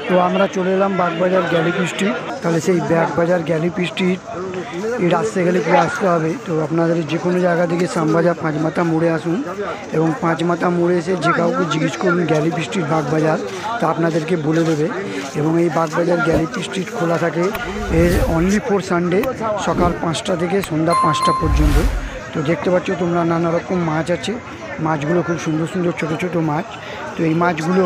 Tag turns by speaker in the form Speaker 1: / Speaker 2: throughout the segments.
Speaker 1: তো আমরা চলে এলাম বাগবাজার গ্যালিপ স্ট্রিট। তাহলে সেই বাগবাজার গ্যালিপ স্ট্রিট এই আসতে গেলে পুরো আসতে হবে। তো আপনাদের যে কোনো জায়গা থেকে শ্যামবাজার পাঁচমাথা মোড়ে আসুন এবং পাঁচমাথা মোড়ে এসে যে কাউকে জিজ্ঞেস করুন গ্যালিপ স্ট্রিট বাগবাজার, তা আপনাদেরকে বলে দেবে। এবং এই বাগবাজার গ্যালিপ স্ট্রিট খোলা থাকে এর অনলি ফর সানডে, সকাল 5টা থেকে সন্ধ্যা 5টা পর্যন্ত। তো দেখতে পাচ্ছ তোমরা নানা রকম মাছ আছে, মাছগুলো খুব সুন্দর সুন্দর ছোট ছোট মাছ। তো এই মাছগুলো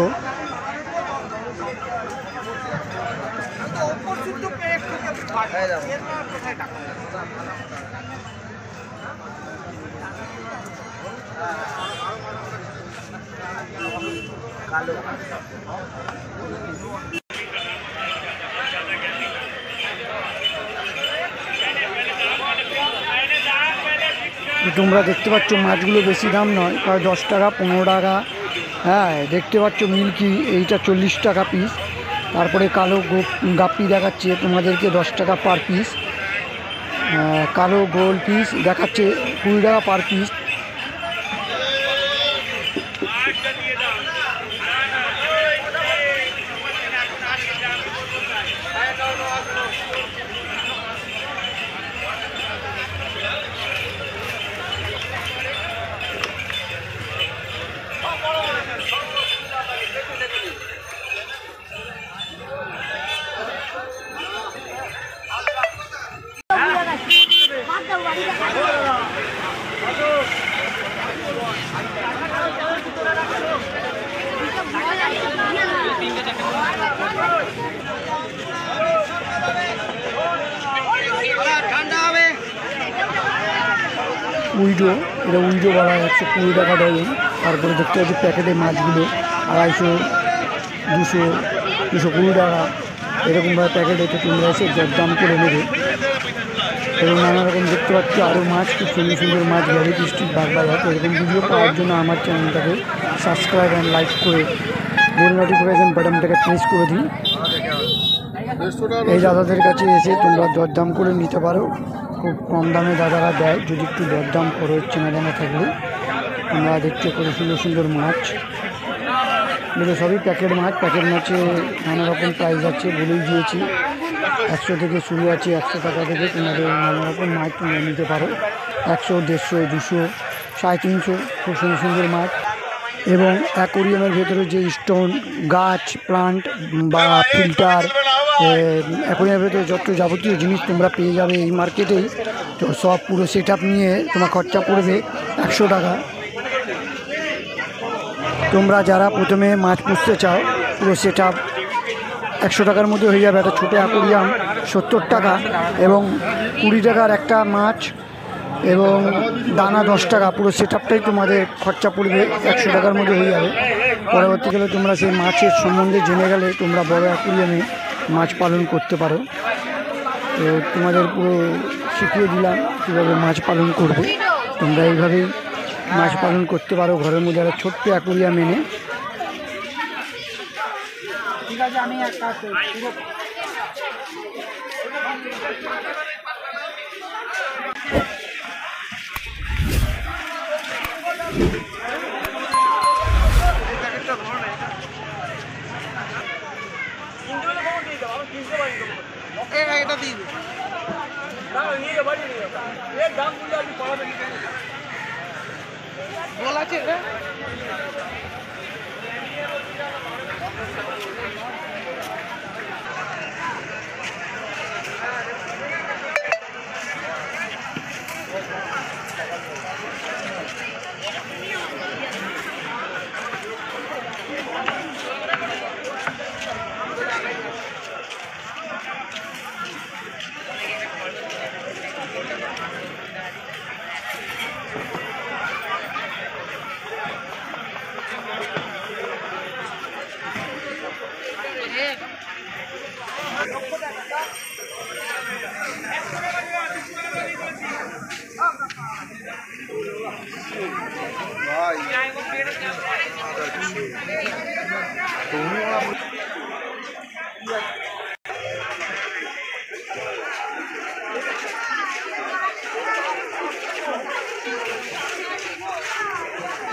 Speaker 1: তোমরা দেখতে পাচ্ছ মাছগুলো বেশি দাম নয়, প্রায় 10 টাকা 15 টাকা। হ্যাঁ, দেখতে পাচ্ছ মিল্কি এইটা 40 টাকা পিস। তারপরে কালো গাপ্পি দেখাচ্ছে তোমাদেরকে 10 টাকা পার পিস। কালো গোল পিস দেখাচ্ছে 20 টাকা পার পিস। উইডো, এটা উইডো বলা হয়, 120 টাকা ডজন। তারপরে দেখতে পাচ্ছি প্যাকেটের মাছগুলো 250, 200, 220 টাকা এরকমভাবে প্যাকেট হচ্ছে। তোমরা এসে দরদাম করে নেবে। এবং নানা রকম দেখতে পাচ্ছি আরও মাছ, খুব সুন্দর সুন্দর মাছ গ্যালিপ স্ট্রিট বাগবাজার। তো এরকম ভিডিও পাওয়ার জন্য আমার চ্যানেলটাকে সাবস্ক্রাইব অ্যান্ড লাইক করে বেল নোটিফিকেশান বাটনটাকে প্রেস করে দিই। এই দাদাদের কাছে এসে তোমরা দরদাম করে নিতে পারো, খুব কম দামে দাদারা দেয় যদি একটু দরদাম করো চেনা জানা থাকলে। তোমরা দেখছো কত সুন্দর সুন্দর মাছ, এগুলো সবই প্যাকেট মাছ। প্যাকেট মাছে নানা রকম প্রাইস আছে, বলেই দিয়েছি। 100 থেকে শুরু আছে, 100 টাকা থেকে তোমাদের নানা রকম মাছ তোমরা নিতে পারো। 100, 150, 200, 350 খুব সুন্দর সুন্দর মাছ। এবং অ্যাকোরিয়ামের ভেতরে যে স্টোন, গাছ, প্লান্ট বা ফিল্টার, অ্যাকোরিয়ামের ভেতরে যত যাবতীয় জিনিস তোমরা পেয়ে যাবে এই মার্কেটেই। তো সব পুরো সেট আপ নিয়ে তোমার খরচা পড়বে 100 টাকা। তোমরা যারা প্রথমে মাছ পুষতে চাও, পুরো সেট আপ 100 টাকার মধ্যে হয়ে যাবে। একটা ছোটো অ্যাকোরিয়াম 70 টাকা এবং 20 টাকার একটা মাছ এবং দানা 10 টাকা। পুরো সেট আপটাই তোমাদের খরচা পড়বে 100 টাকার মধ্যে হয়ে যাবে। পরবর্তীকালে তোমরা সেই মাছের সম্বন্ধে জেনে গেলে তোমরা বড় অ্যাকোরিয়ামে মাছ পালন করতে পারো। তো তোমাদের পুরো শিখিয়ে দিলাম কীভাবে মাছ পালন করবে। তোমরা এইভাবেই মাছ পালন করতে পারো ঘরের মধ্যে একটা ছোট্ট অ্যাকোরিয়াম এনে। ঠিক আছে, আমি একটা বলা আছে।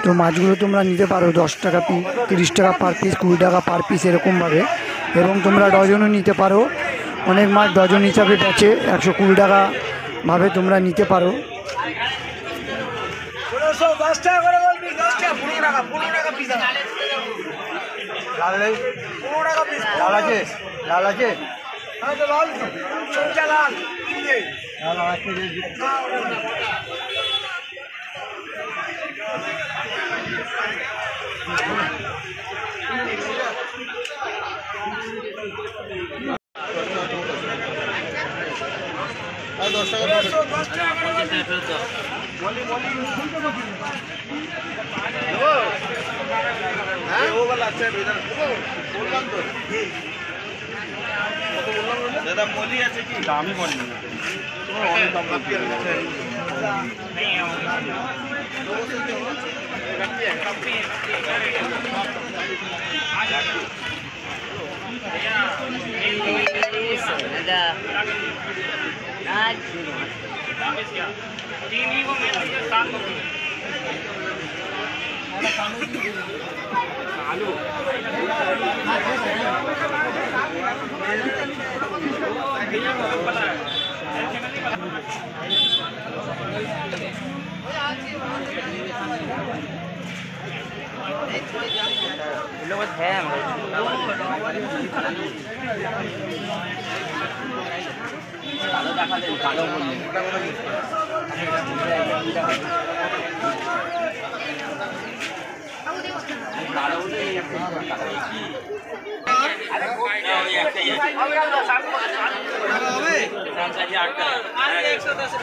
Speaker 1: তো মাছগুলো তোমরা নিতে পারো 10 টাকা পিস, 30 টাকা পার পিস, 20 টাকা পার পিস এরকমভাবে। এবং তোমরা ডজনও নিতে পারো। অনেক মাছ ডজন হিসাবে বেচে, 120 টাকা ভাবে তোমরা নিতে পারো।
Speaker 2: দামই বলি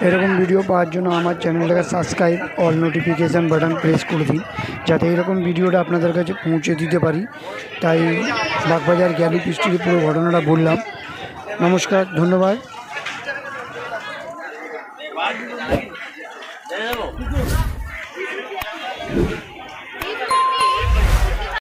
Speaker 2: এরকম ভিডিও পাওয়ার জন্য আমার চ্যানেলটাকে subscribe, all notification button press করে দিন, যাতে এরকম ভিডিওটা আপনাদের কাছে পৌঁছে দিতে পারি। তাই বাগবাজার গ্যালি পিস্টির পুরো ঘটনাটা বললাম। নমস্কার, ধন্যবাদ।